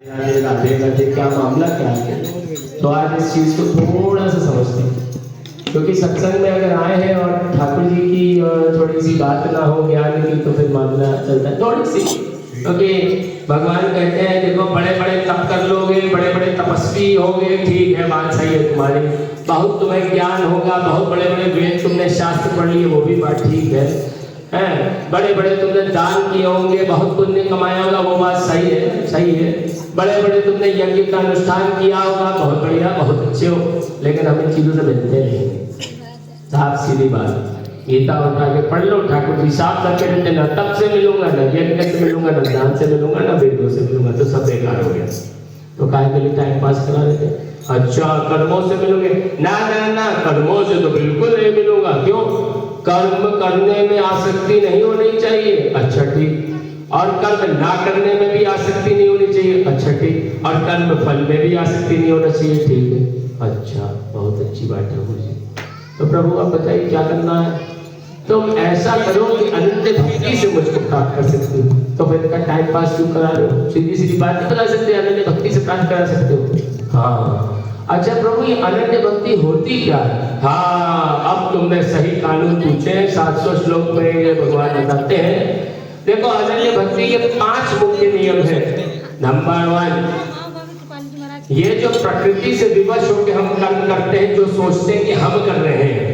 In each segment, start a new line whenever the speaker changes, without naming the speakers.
राधे राधे राधे, क्या मामला क्या है? तो आज इस चीज को थोड़ा सा समझते हैं, क्योंकि सत्संग में अगर आए हैं और ठाकुर जी की थोड़ी सी बात ना हो ज्ञान की, तो फिर मामला चलता है थोड़ी सी। क्योंकि भगवान कहते हैं देखो बड़े बड़े तप कर लोगे, बड़े बड़े तपस्वी होगे, ठीक है बात सही है तुम्हारी, बहुत तुम्हें ज्ञान होगा, बहुत बड़े बड़े वेद तुमने शास्त्र पढ़ लिए, वो भी बात ठीक है, हैं बड़े बड़े तुमने दान किए होंगे, बहुत पुण्य कमाया होगा, वो बात सही है, सही है। बड़े बड़े तुमने यज्ञ का अनुष्ठान किया होगा, बहुत बढ़िया, बहुत अच्छे हो, लेकिन हम इन चीजों से मिलते नहीं। साफ सीधी बात, गीता उठा के पढ़ लो, ठाकुर जी साफ करके देते ना तप से मिलूंगा, ना यज्ञ से मिलूंगा, ना दान से मिलूंगा, ना वेदों से मिलूंगा, तो सब बेकार हो गया। तो काहे के लिए टाइम पास करा लेते? अच्छा कर्मों से मिलोगे? ना ना ना, कर्मों से तो बिल्कुल नहीं मिलूंगा। क्यों? कर्म करने में आसक्ति नहीं होनी चाहिए। अच्छा ठीक। और कर्म ना करने में भी आसक्ति नहीं होनी चाहिए। अच्छा ठीक। और कर्म फल में भी आसक्ति नहीं होना चाहिए। ठीक है। अच्छा, बहुत अच्छी बात है मुझे। तो प्रभु आप बताइए क्या करना है? तुम ऐसा करो कि अनंत भक्ति से मुझको प्राप्त कर सकते हो। तो फिर का टाइम पास क्यों करा रहे हो? सीधी सीधी बात नहीं बता सकते, अनंत भक्ति से प्राप्त करा सकते हो। हाँ अच्छा प्रभु, ये अनन्य भक्ति होती क्या है? हाँ, अब तुमने सही कानून पूछे। 700 श्लोक में ये भगवान बताते हैं। देखो अनन्य भक्ति के 5 मुख्य नियम है। नंबर 1, ये जो प्रकृति से विवश होकर हम कर्म करते हैं, जो सोचते हैं कि हम कर रहे हैं,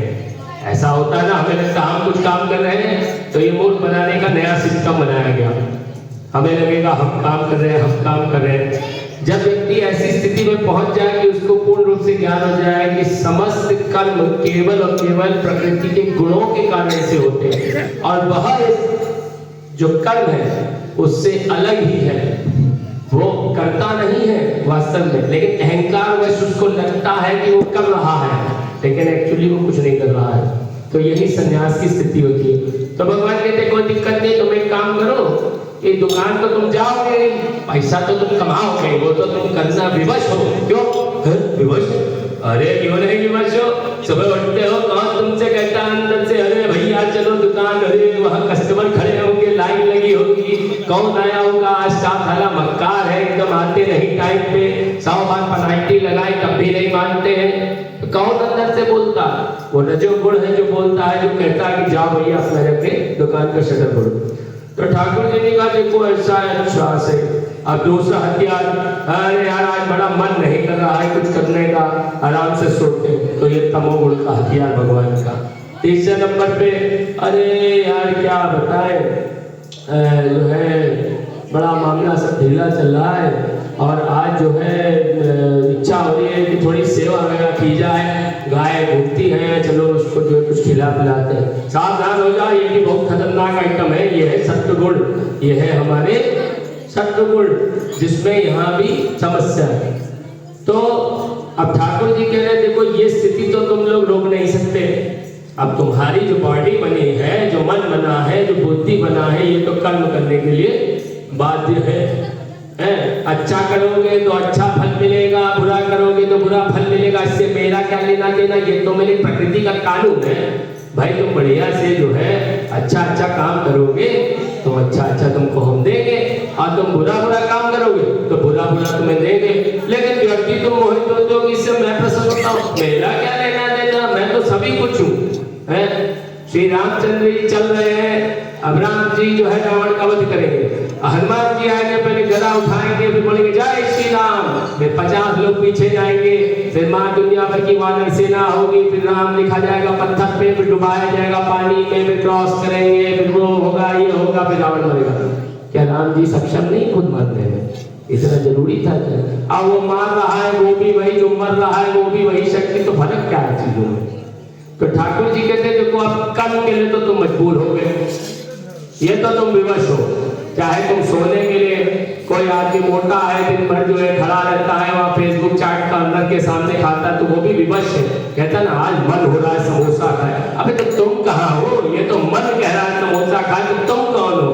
ऐसा होता है ना, हमें लगता है हम कुछ काम कर रहे हैं, तो ये मूड बनाने का नया सिस्टम बनाया गया। हमें लगेगा हम काम कर रहे हैं, हम काम कर रहे हैं। जब व्यक्ति ऐसी स्थिति में पहुंच जाए कि उसको पूर्ण रूप से ज्ञान हो जाए कि समस्त कर्म केवल और केवल प्रकृति के गुणों के कारण से होते हैं, और वह जो कर्म है उससे अलग ही है, वो करता नहीं है वास्तव में, लेकिन अहंकार वश उसको लगता है कि वो कर रहा है, लेकिन एक्चुअली वो कुछ नहीं कर रहा है। तो यही संन्यास की स्थिति होती है। तो भगवान कहते कोई दिक्कत नहीं, तुम एक काम करो, ये दुकान तो तुम जाओगे, पैसा तो तुम कमाओगे, वो तो तुम करना विवश हो। क्यों विवश? अरे क्यों नहीं विवश हो? सुबह उठते हो, कौन तुमसे कहता अंदर से अरे भैया चलो दुकान, अरे वहाँ कस्टमर खड़े होंगे, लाइन लगी होगी, कौन आया होगा, आज साफ थाला मक्कार है, एकदम आते नहीं टाइम पे, 100 बार पेनाल्टी लगाई तब भी नहीं मानते हैं। कौन अंदर से बोलता? वो रजो गुण है जो बोलता है, जो कहता है कि जाओ भैया अपना जाके दुकान का शटर खोलो। तो ठाकुर जी ने कहा देखो ऐसा है, अच्छा से। अब दूसरा हथियार, अरे यार आज बड़ा मन नहीं कर रहा है कुछ करने का, आराम से सोते, तो ये तमोगुण का हथियार भगवान का। तीसरे नंबर पे, अरे यार क्या बताए, जो है बड़ा मामला सब ढीला चल रहा है, और आज जो है इच्छा हो रही है कि थोड़ी सेवा वगैरह की जाए, गाय घूमती है, चलो उसको जो कुछ खिला पिलाते हैं। सावधान हो जाओ, ये भी बहुत खतरनाक आइटम है, ये है सत्वगुण, ये है हमारे सत्वगुण, जिसमें यहाँ भी समस्या है। तो अब ठाकुर जी कह रहे हैं देखो ये स्थिति तो तुम लोग रोक नहीं सकते, अब तुम्हारी जो बॉडी बनी है, जो मन बना है, जो बुद्धि बना है, ये तो कर्म करने के लिए बाध्य है। अच्छा करोगे तो अच्छा फल मिलेगा, बुरा करोगे तो बुरा फल मिलेगा, इससे मेरा क्या लेना देना, ये तो मेरी प्रकृति का कानून है। भाई तुम बढ़िया से जो है अच्छा अच्छा काम करोगे तो अच्छा अच्छा तुमको हम देंगे, और तुम बुरा बुरा काम करोगे तो बुरा बुरा तुम्हें देंगे। लेकिन व्यक्ति तुम मोहित होते हो कि इससे मैं प्रसन्न होता हूँ, मेरा क्या लेना देना, मैं तो सभी कुछ हूँ। श्री रामचंद्र जी चल रहे हैं, अब राम जी जो है रावण का वध करेंगे, हनुमान जी आएंगे, पहले गदा उठाएंगे, फिर बोलेंगे जय श्री राम, फिर 50 लोग पीछे जाएंगे, फिर मां दुनिया भर की वानर सेना होगी, फिर राम लिखा जाएगा पत्थर पे, फिर डुबाया जाएगा पानी में, फिर क्रॉस करेंगे, फिर वो होगा ये होगा, फिर रावण मरेगा। क्या राम जी सक्षम नहीं खुद मरने में? इतना जरूरी था क्या? अब वो मार रहा है वो भी वही, जो मर रहा है वो भी वही शक्ति, तो फर्क क्या है चीजों में? तो ठाकुर जी कहते हैं देखो अब कर्म के लिए तो तुम मजबूर हो गए, ये तो तुम विवश हो। चाहे तुम सोने के लिए, कोई आदमी मोटा है दिन भर जो है खड़ा रहता है वहाँ फेसबुक चैट का अंदर के सामने खाता है, तो वो भी विवश है, कहता है ना आज मन हो रहा है समोसा खाए। अबे तो तुम कहाँ हो? ये तो मन कह रहा है समोसा खाए, तो तुम कौन हो?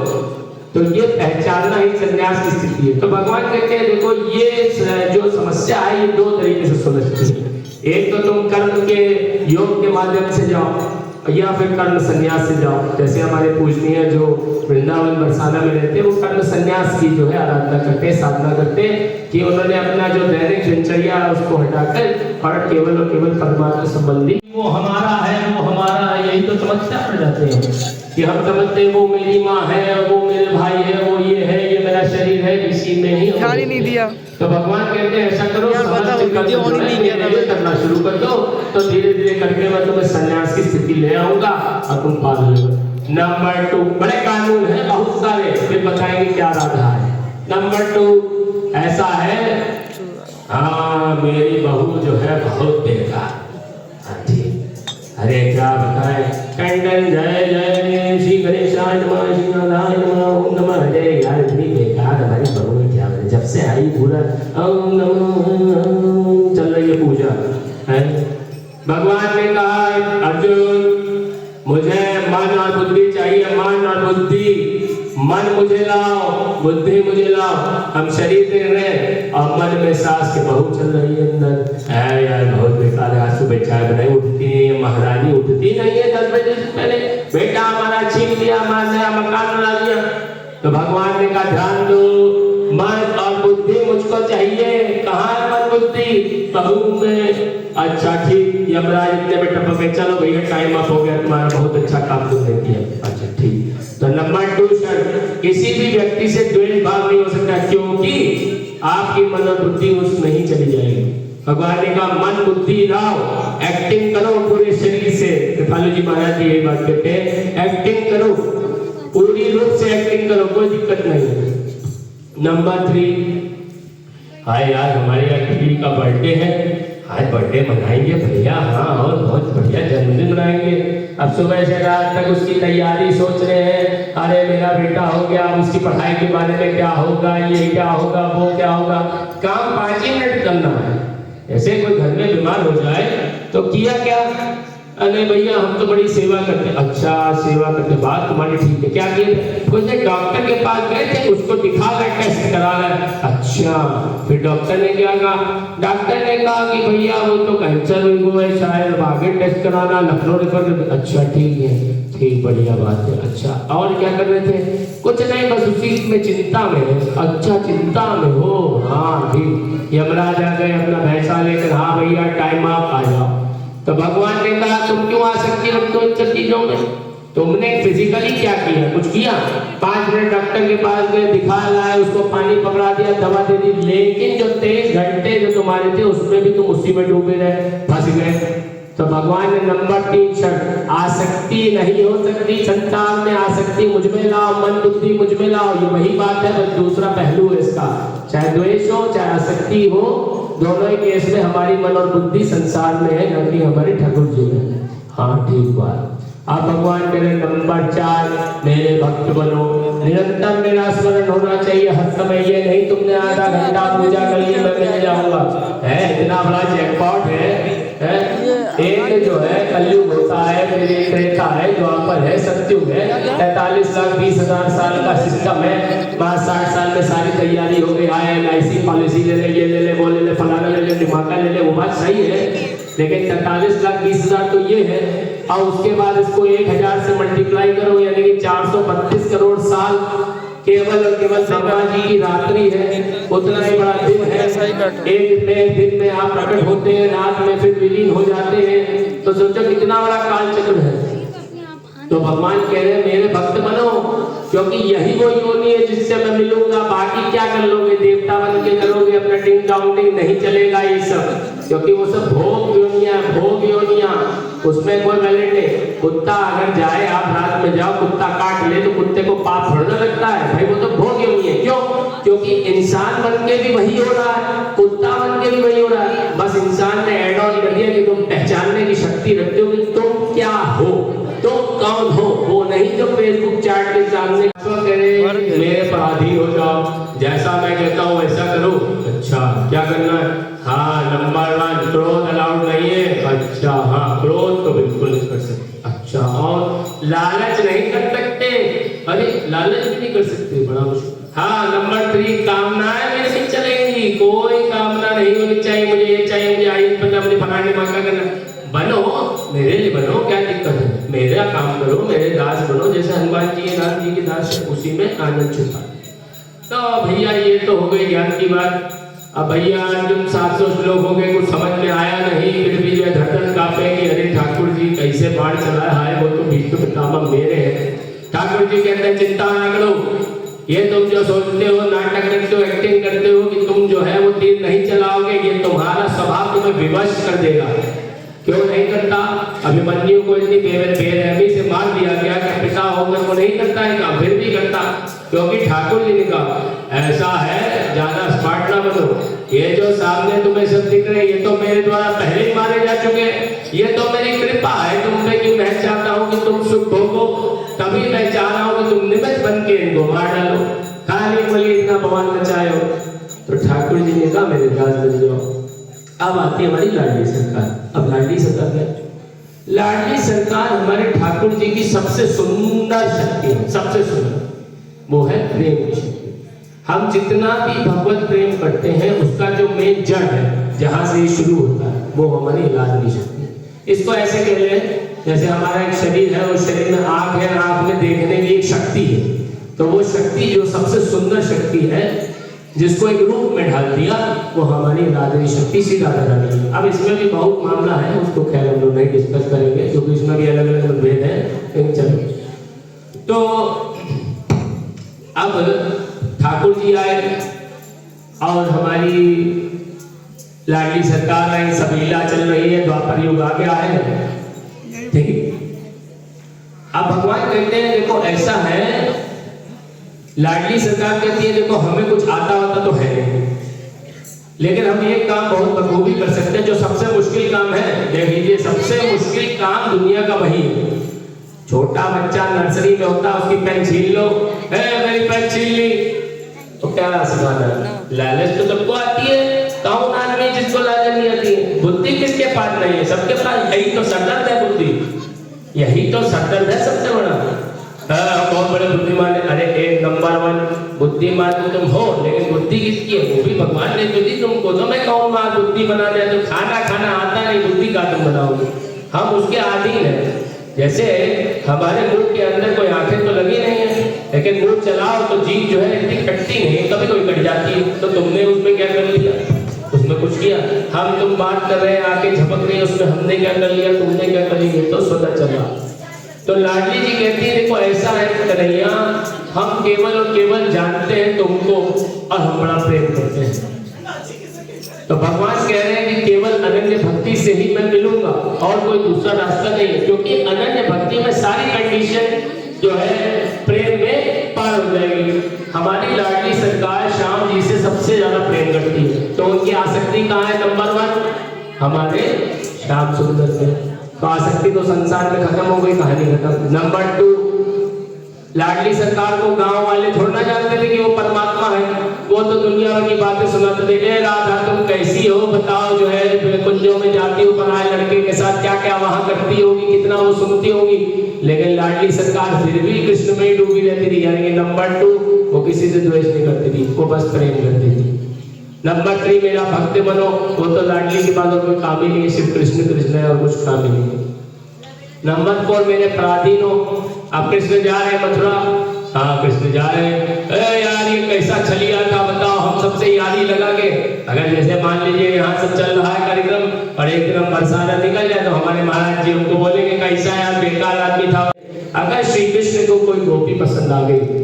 तो ये पहचानना ही संन्यास की स्थिति है। तो भगवान कहते हैं देखो ये जो समस्या है ये 2 तरीके से सुलझती है। एक तो तुम कर्म के योग के माध्यम से जाओ, या फिर कर्म संन्यास से जाओ। जैसे हमारे पूजनीय जो वृंदावन बरसाना में रहते हैं वो कर्म संन्यास की जो है आराधना करते हैं, साधना करते हैं कि उन्होंने अपना जो दैनिक दिनचर्या उसको हटाकर और केवल परमात्मा संबंधी वो हमारा है, वो हमारा है, यही तो समस्या पड़ जाते हैं कि हम समझते हैं वो मेरी माँ है, वो मेरे भाई है, वो ये है, ये मेरा शरीर है, इसी में ही
ध्यान ही नहीं दिया।
तो भगवान कहते हैं ऐसा करो, करना शुरू कर दो, तो धीरे धीरे करके मैं तुम्हें संन्यास की स्थिति ले आऊंगा और तुम पाल लो। नंबर 2, बड़े कानून है बहुत सारे, फिर बताएंगे क्या राधा है। नंबर 2 ऐसा है, हाँ मेरी बहू जो है बहुत बेकार। अरे क्या बताए, कंडन जय जय श्री गणेशाय नमः, श्री नारायण नमः, ओम नमः हरे। यार इतनी बेकार हमारी बहू में क्या है, जब से आई पूरा ओम नमः चल रही है पूजा है। भगवान ने कहा अर्जुन मुझे मन और बुद्धि चाहिए, मन और बुद्धि, मन मुझे लाओ, बुद्धि मुझे लाओ। हम शरीर दे रहे और मन में सास के बहू चल रही है अंदर। है यार बहुत बेकार है, आज सुबह चाय बनाई, उठती नहीं है महारानी, उठती नहीं है 10 बजे से पहले, बेटा हमारा छीन लिया, हमारा नया मकान बना दिया। तो भगवान ने कहा ध्यान दो, मन और बुद्धि मुझको चाहिए। कहाँ है मन बुद्धि? बहू में। अच्छा ठीक, यमराज इतने में टपके, चलो भैया टाइम अप हो गया, तुम्हारा बहुत अच्छा काम तुमने किया। अच्छा ठीक। तो नंबर 2 शर्त, किसी भी व्यक्ति से द्वेष भाव नहीं हो सकता, क्योंकि आपकी मन और बुद्धि उसमें ही चली जाएगी। भगवान ने कहा मन बुद्धि लाओ, एक्टिंग करो पूरे शरीर से। कृपालु जी महाराज जी यही बात कहते हैं, एक्टिंग करो, पूरी रूप से एक्टिंग करो, कोई दिक्कत नहीं। नंबर 3, हाय यार हमारे यहाँ किसी का बर्थडे है, आज बर्थडे मनाएंगे भैया, हाँ और बहुत बढ़िया जन्मदिन मनाएंगे। अब सुबह से रात तक उसकी तैयारी सोच रहे हैं, अरे मेरा बेटा हो गया, उसकी पढ़ाई के बारे में क्या होगा, ये क्या होगा, वो क्या होगा। काम 5 ही मिनट करना है। ऐसे कोई घर में बीमार हो जाए तो किया क्या, अरे भैया हम तो बड़ी सेवा करते। अच्छा सेवा करते, बात तुम्हारी ठीक है, क्या किए? कुछ डॉक्टर के पास गए थे, उसको दिखा कर टेस्ट करा है। अच्छा फिर डॉक्टर ने क्या कहा? डॉक्टर ने कहा कि भैया वो तो कैंसर हुआ है, शायद आगे टेस्ट कराना, लखनऊ रेफर कर। अच्छा ठीक है, ठीक बढ़िया बात है। अच्छा और क्या कर रहे थे? कुछ नहीं, बस उसी में चिंता में। अच्छा चिंता में हो, हाँ ठीक। यमराज आ गए अपना भैंसा लेकर, हाँ भैया टाइम आप आ जाओ। तो भगवान ने कहा तुम क्यों आसक्ति रखते हो इन सब चीजों में? तुमने फिजिकली क्या किया? कुछ किया? 5 मिनट डॉक्टर के पास गए, दिखा लाए, उसको पानी पकड़ा दिया, दवा दे दी, लेकिन जो 23 घंटे जो तुम्हारे थे उसमें भी तुम उसी में डूबे रहे, फंस गए। तो भगवान ने नंबर 3 शर्त, आसक्ति नहीं हो सकती संसार में, आसक्ति मुझ में लाओ, मन बुद्धि मुझ में लाओ। ये वही बात है, बस दूसरा पहलू है इसका। चाहे द्वेष हो चाहे आसक्ति हो, दोनों ही केस में हमारी मन और बुद्धि संसार में है, न कि हमारे ठाकुर जी में। हाँ ठीक बात। आप भगवान कह रहे नंबर 4, मेरे भक्त बनो, निरंतर मेरा स्मरण होना चाहिए हर समय। ये नहीं तुमने आधा घंटा पूजा कर ली मैं मिल जाऊंगा, है इतना बड़ा जैकपॉट है। एक जो है कलयुग होता है, फिर एक त्रेता है, द्वापर है, सतयुग है, 43,20,000 साल का सिस्टम है। 60 साल में सारी तैयारी हो गई, LIC पॉलिसी ले ले, ये ले ले, वो ले ले, फलाना ले ले, दिमागा ले ले, वो बात सही है, लेकिन 43,20,000 तो ये है। और उसके बाद इसको 1000 से मल्टीप्लाई करो, यानी कि 432 करोड़ साल केवल और केवल ब्रह्मा जी की रात्रि है, उतना ही बड़ा दिन है। एक दिन में आप प्रकट होते हैं, रात में फिर विलीन हो जाते हैं, तो सोचो कितना बड़ा काल चक्र है। तो भगवान कह रहे हैं मेरे भक्त बनो, क्योंकि यही वो योनि है जिससे मैं मिलूंगा। बाकी क्या कर लोगे, देवता बन के करोगे, अपना टिंग टाउंटिंग नहीं चलेगा ये सब, क्योंकि वो सब भोग योनियां, भोग योनियां, उसमें कोई वैलिड नहीं। कुत्ता अगर जाए, आप रात में जाओ, कुत्ता काट ले तो कुत्ते को पाप थोड़ा लगता है भाई, वो तो भोग योनि है। क्यों? क्योंकि इंसान बन के भी वही हो रहा है, कुत्ता बन के भी वही हो रहा है। बस इंसान ने ऐड ऑन कर दिया कि तुम पहचानने की शक्ति रखते हो कि तुम क्या हो, तुम कौन हो, वो नहीं जो फेसबुक चैट के सामने मेरे पर अधीन हो जाओ, जैसा मैं कहता हूँ वैसा करो। अच्छा क्या करना है? हाँ नंबर 1, क्रोध अलाउड नहीं है। अच्छा हाँ, क्रोध तो बिल्कुल नहीं कर सकते। अच्छा और लालच नहीं कर सकते। अरे लालच भी नहीं कर सकते, बड़ा मुश्किल। हाँ नंबर 3, कामनाएं मेरे से चलेंगी, कोई कामना नहीं होनी चाहिए, मुझे ये चाहिए, मुझे आई पता, मुझे फलाने मांगा करना। बनो, मेरे लिए बनो, क्या दिक्कत है? करो, मेरे दास बनो, जैसे हनुमान जी राम जी के दास है, उसी में आनंद छुपा। तो भैया ये तो हो गई ज्ञान की बात। अब भैया अर्जुन 700 श्लोक हो गए, कुछ समझ में आया नहीं, फिर भी जो है धड़धड़ कांपे कि अरे ठाकुर जी कैसे बाढ़ चला है, वो तो विष्णु पितामह मेरे हैं। ठाकुर जी कहते हैं चिंता ना करो, ये तुम जो सोचते हो, नाटक करते हो, एक्टिंग करते हो कि तुम जो है वो तीर नहीं चलाओगे, ये तुम्हारा स्वभाव तुम्हें विवश कर देगा। क्यों नहीं करता? अभिमन्यु को इतनी बेरहमी से मार दिया गया कि पिता होकर वो नहीं करता है काम, फिर भी करता, क्योंकि ठाकुर जी ने कहा ऐसा है, ज्यादा स्मार्ट ना बनो, ये जो सामने तुम्हें सब दिख रहे ये तो मेरे द्वारा पहले ही मारे जा चुके, ये तो मेरी कृपा है तुम पे कि मैं चाहता हूँ कि तुम सुख भोगो, तभी मैं चाह रहा हूँ कि तुम निमित्त बन के इनको मार डालो, खाली बोलिए इतना बवाल मचाए हो। तो ठाकुर जी ने कहा मेरे दास बन जाओ। अब आती है हमारी लाडली सरकार। अब लाडली सरकार है, लाडली सरकार हमारे ठाकुर जी की सबसे सुंदर शक्ति है, सबसे सुंदर वो है प्रेम की शक्ति। हम जितना भी भगवत प्रेम करते हैं उसका जो मेन जड़ है, जहां से ये शुरू होता है, वो हमारी लाडली शक्ति है। इसको ऐसे कह रहे हैं जैसे हमारा एक शरीर है, उस शरीर में आंख है, आंख में देखने की एक शक्ति है, तो वो शक्ति जो सबसे सुंदर शक्ति है जिसको एक रूप में ढाल दिया, वो हमारी लाडली शक्ति श्री राधा रानी है। अब इसमें भी बहुत मामला है, उसको खैर हम लोग नहीं डिस्कस करेंगे क्योंकि इसमें भी अलग अलग मतभेद है, लेकिन चलो। तो अब ठाकुर जी आए और हमारी लाडली सरकार आई, सब लीला चल रही है, द्वापर युग आ गया है, ठीक है। अब भगवान कहते हैं देखो ऐसा है, लाडली सरकार कहती है देखो हमें कुछ आता होता तो है नहीं, लेकिन हम ये काम बहुत बखूबी कर सकते हैं, जो सबसे मुश्किल काम है, देख लीजिए सबसे मुश्किल काम दुनिया का वही है। छोटा बच्चा नर्सरी में होता है, उसकी पेन छीन लो, मेरी पेन छीन ली, तो क्या सिखाना है? लालच तो सबको आती है, कौन आदमी जिसको लालच नहीं आती है? बुद्धि किसके पास नहीं है? सबके पास। यही तो सरदर्द है बुद्धि, यही तो सरदर्द है सबसे बड़ा। बहुत बड़े बुद्धिमान है, अरे एक नंबर 1 बुद्धिमान तो तुम हो, लेकिन बुद्धि किसकी है? वो भी भगवान ने तो दी तुमको। तो मैं कहूँ माँ बुद्धि बना दे, तो खाना आता नहीं, बुद्धि का तुम बनाओगे? हम उसके अधीन है। जैसे हमारे मुंह के अंदर कोई आंखें तो लगी नहीं है, लेकिन मुंह चलाओ तो जीभ जो है इतनी कटती नहीं, कभी कभी कट जाती है, तो तुमने उसमें क्या कर लिया? उसमें कुछ किया? हम तुम बात कर रहे हैं, आंखें झपक रही है, उसमें हमने क्या कर लिया? तुमने क्या कर लिया? तो स्वतः चला। तो लाडली जी कहती है देखो ऐसा है कन्हैया, हम केवल और केवल जानते हैं तुमको और हम बड़ा प्रेम करते हैं। तो भगवान कह रहे हैं कि केवल अनन्य भक्ति से ही मैं मिलूंगा और कोई दूसरा रास्ता नहीं है, क्योंकि अनन्य भक्ति में सारी कंडीशन जो है प्रेम में पार हो जाएगी। हमारी लाडली सरकार श्याम जी से सबसे ज्यादा प्रेम करती है, तो उनकी आसक्ति कहाँ है? नंबर 1 हमारे श्याम सुंदर से। तो आसक्ति तो संसार में खत्म हो गई, कहानी खत्म। नंबर 2 लाडली सरकार को गांव वाले थोड़ा ना जानते थे कि वो परमात्मा है, वो तो दुनिया भर की बातें सुनाते थे। ए राधा तुम कैसी हो बताओ, जो है कुंजों में जाती हो पराए लड़के के साथ, क्या क्या वहां करती होगी, कितना वो सुनती होगी, लेकिन लाडली सरकार फिर भी कृष्ण में ही डूबी रहती थी। यानी कि नंबर 2 वो किसी से द्वेष नहीं करती थी, वो बस प्रेम करती थी। नंबर 3 मेरा भक्त बनो, वो तो लाडली के बाद और कोई काम ही नहीं है, सिर्फ कृष्ण कृष्ण है और कुछ काम ही नहीं है। नंबर 4 मेरे पराधीन हो। अब कृष्ण जा रहे हैं मथुरा, हाँ कृष्ण जा रहे हैं, यार ये कैसा छलिया था बताओ, हम सबसे यारी लगा के, अगर जैसे मान लीजिए यहाँ सब चल रहा है कार्यक्रम और एकदम बरसाना निकल जाए तो हमारे महाराज जी हमको बोलेंगे कैसा यार बेकार आदमी था। अगर श्री कृष्ण को कोई गोपी पसंद आ गई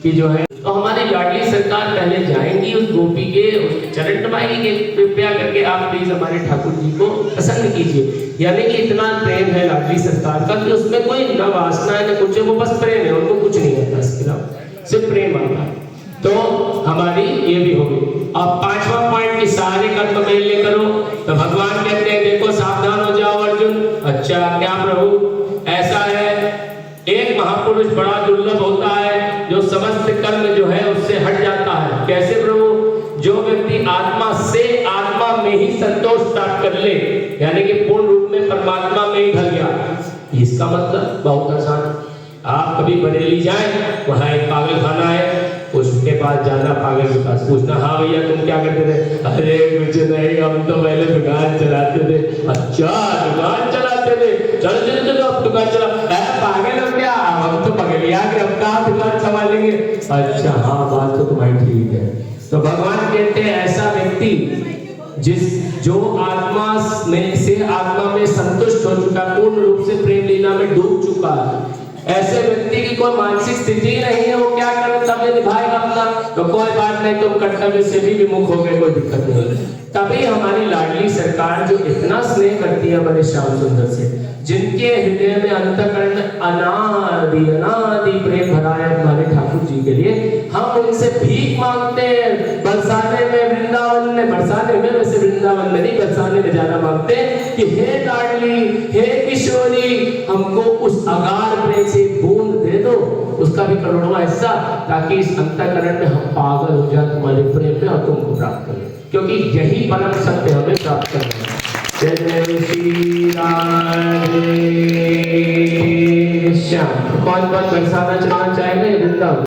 कि जो है, तो हमारी लाडली सरकार पहले जाएंगी उस गोपी के चरण दबाएंगे, कृपया करके आप प्लीज हमारे ठाकुर जी को पसंद कीजिए। यानी कि इतना प्रेम है लाडली सरकार का कि उसमें कोई न वासना है न कुछ है, वो बस प्रेम है, उनको कुछ नहीं आता इसके अलावा, सिर्फ प्रेम आता है। तो हमारी ये भी हो गई। अब 5वां पॉइंट की सारे कर्म मेले करो, तो भगवान कहते हैं देखो सावधान हो जाओ अर्जुन। अच्छा क्या प्रभु? ऐसा है एक महापुरुष बड़ा दुर्लभ होता है जो समस्त कर्म जो है उससे हट जाता है। कैसे प्रभु? जो व्यक्ति आत्मा से आत्मा में ही संतोष प्राप्त कर ले, यानी कि पूर्ण रूप में परमात्मा में ही ढल गया। इसका मतलब बहुत आसान, आप कभी बरेली जाएं, वहां एक पागल खाना है, उसके पास जाना, पागल के पास पूछना, हाँ भैया तुम क्या करते थे? अरे कुछ नहीं, हम तो पहले दुकान चलाते थे। अच्छा दुकान चलाते थे, चलो चलो चलो अब दुकान चला, पागल हो क्या? हम तो पगलिया के अब कहाँ दिमाग संभालेंगे। अच्छा हाँ, बात तो तुम्हारी ठीक है। तो भगवान कहते हैं ऐसा व्यक्ति जो आत्मा में संतुष्ट हो चुका, पूर्ण रूप से प्रेम लीला में डूब चुका है, ऐसे व्यक्ति की कोई मानसिक स्थिति नहीं है, वो क्या कर्तव्य निभाएगा अपना, तो कोई बात नहीं, तुम कर्तव्य से भी विमुख हो गए, कोई दिक्कत नहीं। तभी हमारी लाडली सरकार जो इतना स्नेह करती है हमारे श्याम सुंदर से, जिनके हृदय में अंतःकरण अनादि प्रेम भरा है हमारे ठाकुर जी के लिए, हम उनसे भीख मांगते हैं बरसाने में, वृंदावन में बरसाने में, वैसे वृंदावन में नहीं, बरसाने में जाना मांगते हैं कि हे लाडली, हे किशोरी, हमको उस अगार प्रेम से बूंद दे दो, उसका भी करोड़वां हिस्सा, ताकि इस अंतःकरण में हम पागल हो जाए तुम्हारे प्रेम में और तुमको प्राप्त करें, क्योंकि यही परम सत्य हमें प्राप्त करना है। जय श्री राधे श्याम। कौन कौन बरसाना चलना चाहेंगे वृंदावन?